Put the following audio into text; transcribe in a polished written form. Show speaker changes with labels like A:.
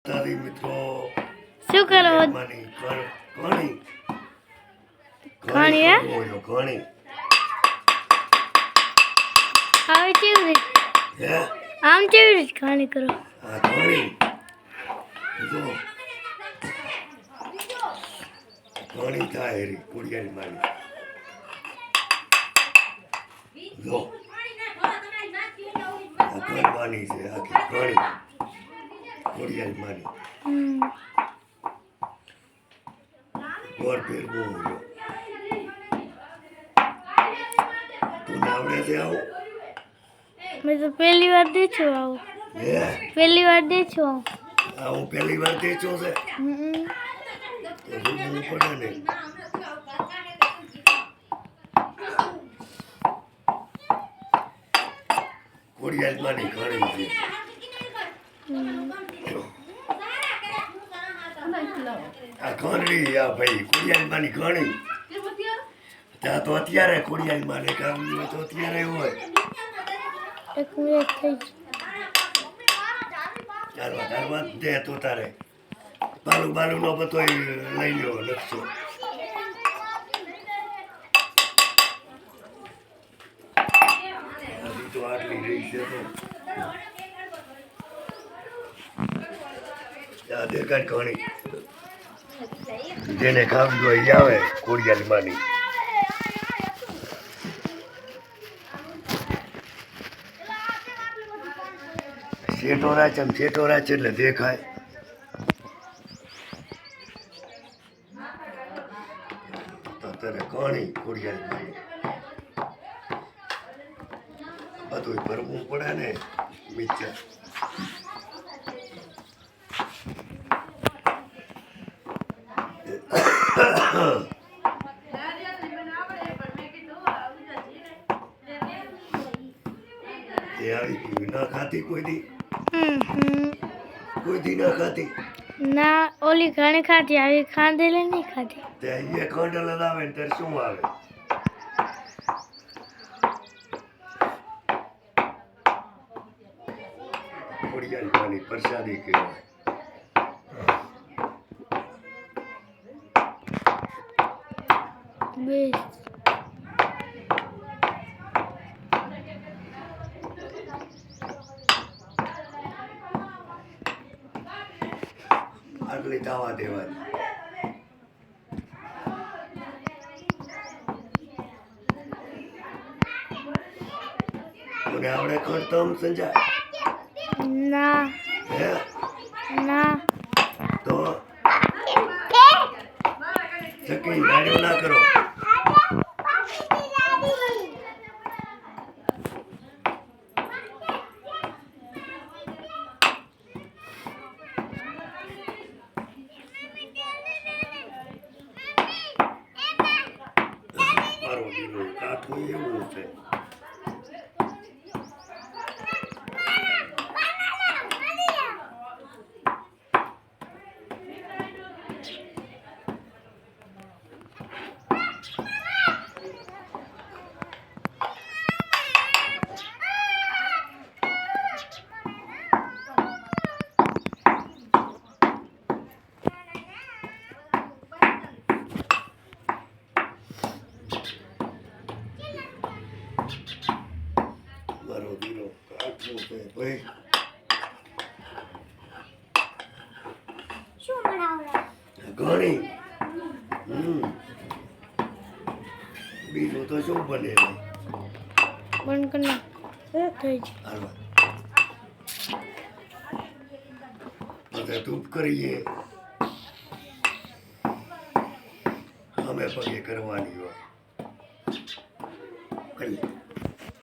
A: તારી મિત્રો
B: શું કરો
A: માની ઘણી
B: ઘણી હે
A: બોલો ઘણી
B: આવે કેવી રીતે
A: હે
B: આમ કેવી રીતે ઘણી કરો
A: આ ઘણી જો ઘણી થાય હેરી કુડિયાની માની જો આ ઘરવાની છે આખી ઘણી કુડિયાની માની ગોળ ફેરવું હોય તું આવડે છે આવું
B: मैं तो पहली बार देखो आओ
A: હે
B: पहली बार देखो
A: આવું પહેલી વાર દેખો છે તો રૂમવું પડે ને કોડિયાલમાંની ઘણી છે આ ઘણી આ ભાઈ કોડિયાલમાંની ઘણી ત્યાં તો અત્યારે કોડિયાલમાં ને કામ હોય તો અત્યારે હોય
B: एक मिनट થઈ
A: ચાલવા દે તો તારે બાલુનો બધો લઈ લ્યો નકશો હજી તો આટલી રહી છે તો દેખાડ ઘણી જેને ખાવી હોય એ આવે કોડિયાલમાંની શેઠો રાચ એટલે દેખાય તો તારે ઘણી કોડિયાલમાંની બધું ભરવું પડે ને મિક્સર તે આવી ના ખાતી કોઈ દી ના ખાતી
B: ના ઓલી ઘણી ખાધી આવી ખાંડેલી નહીં ખાધી
A: તે એ ખંડલ આવે ને ત્યારે શું આવે કોડિયાલમાંની પ્રસાદી કહેવાય
B: બેસ
A: આટલી થવા દેવાની મને આવડે ખડતમ સંજા
B: ના
A: હે
B: ના
A: તો ચકી ગાડીઓ ના કરો મારો દીનો કાઠું એવું છે મારો દીનો કાઠું છે ભાઈ
B: શું બનાવલા
A: ઘણી બીજું તો શું બને
B: બંધ કર નાખ થઈ
A: હાલવા બધા ધૂપ કરીએ અમે પગે કરવાની હોય કરીએ